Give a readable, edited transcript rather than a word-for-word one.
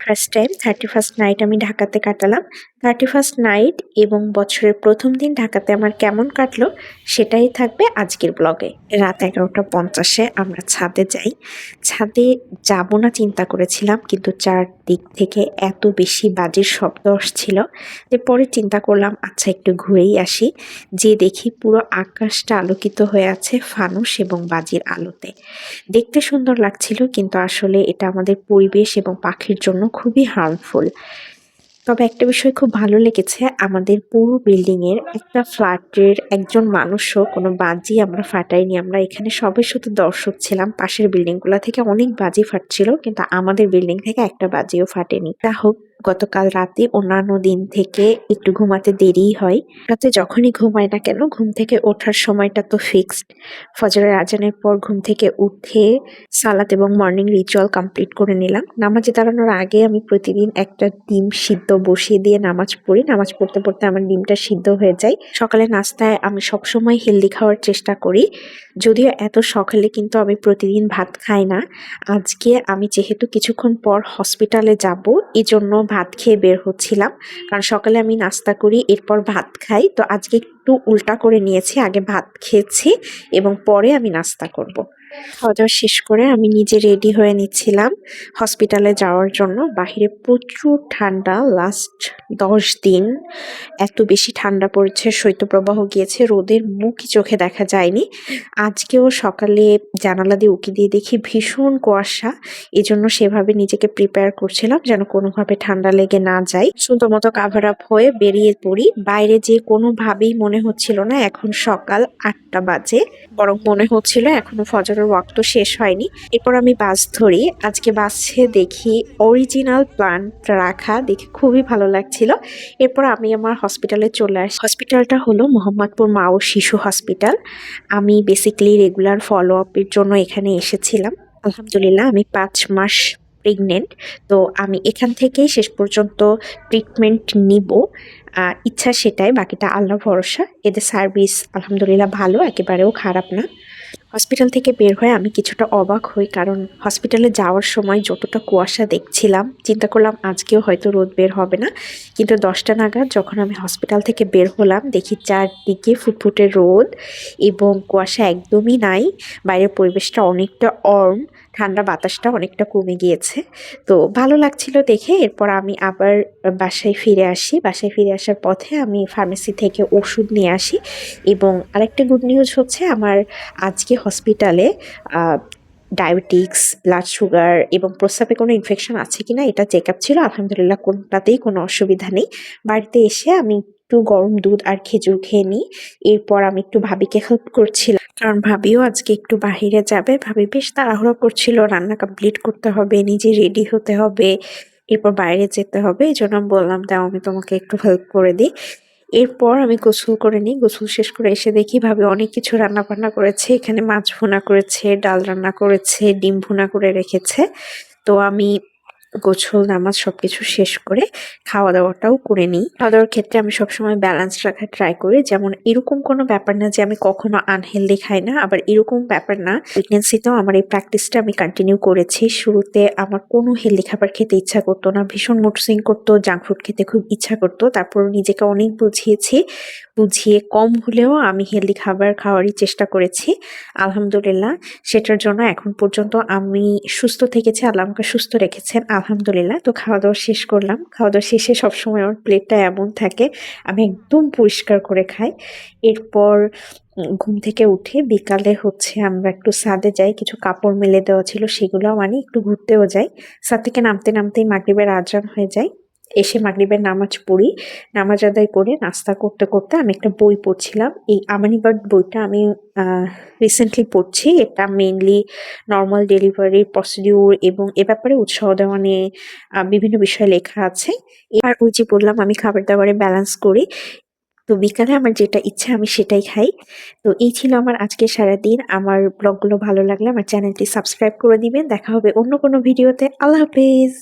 First time 31st night আমি ঢাকাতে কাটালাম। 31st নাইট এবং বছরের প্রথম দিন ঢাকাতে আমার কেমন কাটলো সেটাই থাকবে আজকের ব্লগে। রাত 11:50-এ আমরা ছাদে যাই। ছাদে যাব না চিন্তা করেছিলাম, কিন্তু চারদিক থেকে এত বেশি বাজির শব্দ আসছিল যে পরে চিন্তা করলাম আচ্ছা একটু ঘুরেই আসি। যে দেখি পুরো আকাশটা আলোকিত হয়ে আছে ফানুস এবং বাজির আলোতে। দেখতে সুন্দর লাগছিল, কিন্তু আসলে এটা আমাদের পরিবেশ এবং পাখির জন্য খুবই হার্মফুল। তবে একটা বিষয় খুব ভালো লেগেছে, আমাদের পুরো বিল্ডিং এর একটা ফ্ল্যাটের একজন মানুষও কোনো বাজি আমরা ফাটাইনি। আমরা এখানে সবাই শুধু দর্শক ছিলাম। পাশের বিল্ডিং গুলা থেকে অনেক বাজি ফাটছিল, কিন্তু আমাদের বিল্ডিং থেকে একটা বাজিও ফাটেনি। তা হোক, গতকাল রাতে অন্যান্য দিন থেকে একটু ঘুমাতে দেরিই হয়। রাতে যখনই ঘুমাই না কেন, ঘুম থেকে ওঠার সময়টা তো ফিক্সড। ফজরের আজানের পর ঘুম থেকে উঠে সালাত এবং মর্নিং রিচুয়াল কমপ্লিট করে নিলাম। নামাজে দাঁড়ানোর আগে আমি প্রতিদিন একটা ডিম সিদ্ধ বসিয়ে দিয়ে নামাজ পড়ি। নামাজ পড়তে পড়তে আমার ডিমটা সিদ্ধ হয়ে যায়। সকালে নাস্তায় আমি সবসময় হেলদি খাওয়ার চেষ্টা করি, যদিও এত সকালে কিন্তু আমি প্রতিদিন ভাত খাই না। আজকে আমি যেহেতু কিছুক্ষণ পর হসপিটালে যাব, এই জন্য ভাত খেয়ে বের হচ্ছিলাম। কারণ সকালে আমি নাস্তা করি, এরপর ভাত খাই। তো আজকে একটু উল্টা করে নিয়েছি, আগে ভাত খেয়েছি এবং পরে আমি নাস্তা করব। খাওয়া দাওয়া শেষ করে আমি নিজে রেডি হয়ে নিচ্ছিলাম হসপিটালে যাওয়ার জন্য। বাহিরে প্রচুর ঠান্ডা, লাস্ট 10 দিন এত বেশি ঠান্ডা পড়েছে, শৈত্যপ্রবাহ গিয়েছে, রোদের মুখই চোখে দেখা যায়নি। আজকেও সকালে জানালা দিয়ে উঁকি দিয়ে দেখি ভীষণ কুয়াশা। এজন্য সেভাবে নিজেকে প্রিপেয়ার করছিলাম যেন কোনোভাবে ঠান্ডা লেগে না যায়। সুন্দর মতো কাভার আপ হয়ে বেরিয়ে পড়ি। বাইরে যে কোনোভাবেই মনে হচ্ছিল না এখন সকাল 8টা বাজে, বরং মনে হচ্ছিল এখনো ফজরের ওয়াক্ত শেষ হয়নি। এরপর আমি বাস ধরি। আজকে বাসে দেখি অরিজিনাল প্লান্ট রাখা, দেখে খুবই ভালো লাগছিল। এরপর আমি আমার হসপিটালে চলে আসি। হসপিটালটা হলো মোহাম্মদপুর মা ও শিশু হসপিটাল। আমি বেসিক্যালি রেগুলার ফলো আপের জন্য এখানে এসেছিলাম। আলহামদুলিল্লাহ আমি 5 মাস প্রেগনেন্ট। তো আমি এখান থেকেই শেষ পর্যন্ত ট্রিটমেন্ট নিব। ইচ্ছা সেটাই, বাকিটা আল্লাহ ভরসা। এদের সার্ভিস আলহামদুলিল্লাহ ভালো, একেবারেও খারাপ না। হসপিটাল থেকে বের হয়ে আমি কিছুটা অবাক হই, কারণ হসপিটালে যাওয়ার সময় যতটা কুয়াশা দেখছিলাম চিন্তা করলাম আজকেও হয়তো রোদ বের হবে না। কিন্তু 10টা নাগাদ যখন আমি হসপিটাল থেকে বের হলাম দেখি চারদিকে ফুটফুটে রোদ এবং কুয়াশা একদমই নাই। বাইরের পরিবেশটা অনেকটা ওয়ার্ম, ঠান্ডা বাতাসটা অনেকটা কমে গিয়েছে। তো ভালো লাগছিল দেখে। এরপর আমি আবার বাসায় ফিরে আসি। বাসায় ফিরে আসার পথে আমি ফার্মেসি থেকে ওষুধ নিয়ে আসি। এবং আরেকটা গুড নিউজ হচ্ছে, আমার আজকে হসপিটালে ডায়াবেটিক্স, ব্লাড সুগার এবং প্রস্রাবে কোনো ইনফেকশন আছে কিনা এটা চেক আপ ছিল। আলহামদুলিল্লাহ কোনটাতেই কোনো অসুবিধা নেই। বাড়িতে এসে আমি একটু গরম দুধ আর খেজুর খেয়ে নিই। এরপর আমি একটু ভাবিকে হেল্প করছিলাম, কারণ ভাবিও আজকে একটু বাহিরে যাবে। ভাবি বেশ তাড়াহুড়ো করছিল, রান্না কমপ্লিট করতে হবে, নিজে রেডি হতে হবে, এরপর বাইরে যেতে হবে। এই জন্য আমি বললাম দাও আমি তোমাকে একটু হেল্প করে দিই। এরপর আমি গোসল করে নিই। গোসল শেষ করে এসে দেখি ভাবি অনেক কিছু রান্না বান্না করেছে। এখানে মাছ ভুনা করেছে, ডাল রান্না করেছে, ডিম ভুনা করে রেখেছে। তো আমি গোসল নামাজ সবকিছু শেষ করে খাওয়া দাওয়াটাও করে নিই। খাওয়া দাওয়ার ক্ষেত্রে আমি সবসময় ব্যালেন্স রাখার ট্রাই করি। যেমন এরকম কোনো ব্যাপার না যে আমি কখনো আনহেলদি খাই না, আবার এরকম ব্যাপার না। প্রেগনেন্সিতেও আমার এই প্র্যাকটিসটা আমি কন্টিনিউ করেছি। শুরুতে আমার কোনো হেলদি খাবার খেতে ইচ্ছা করতো না, ভীষণ মুড সুইং করতো, জাঙ্ক ফুড খেতে খুব ইচ্ছা করতো। তারপর নিজেকে অনেক বুঝিয়েছি, বুঝিয়ে কম হলেও আমি হেলদি খাবার খাওয়ারই চেষ্টা করেছি। আলহামদুলিল্লাহ সেটার জন্য এখন পর্যন্ত আমি সুস্থ থেকেছি, আল্লাহ আমাকে সুস্থ রেখেছেন আলহামদুলিল্লাহ। তো খাওয়া দাওয়া শেষ করলাম। খাওয়া দাওয়া শেষে সবসময় আমার প্লেটটা এমন থাকে আমি একদম পরিষ্কার করে খাই। এরপর ঘুম থেকে উঠে বিকালে হচ্ছে আমরা একটু ছাদে যাই, কিছু কাপড় মেলে দেওয়া ছিল সেগুলো মানে একটু ঘুরতেও যাই। ছাদ থেকে নামতে নামতেই মাগরিবের আজান হয়ে যায়। এসে মাগরিবের নামাজ পড়ি। নামাজ আদায় করে নাস্তা করতে করতে আমি একটা বই পড়ছিলাম। এই আমানিবার্ড বইটা আমি রিসেন্টলি পড়ছি। এটা মেইনলি নর্মাল ডেলিভারি প্রসিডিউর এবং এ ব্যাপারে উৎসাহ দেওয়া নিয়ে বিভিন্ন বিষয় লেখা আছে। আর ওই যে বললাম আমি খাবার দাবারে ব্যালেন্স করি। তো বিকালে আমার যেটা ইচ্ছা আমি সেটাই খাই। তো এই ছিল আমার আজকের সারাদিন। আমার ব্লগগুলো ভালো লাগলে আমার চ্যানেলটি সাবস্ক্রাইব করে দিবেন। দেখা হবে অন্য কোনো ভিডিওতে। আল্লাহ হাফেজ।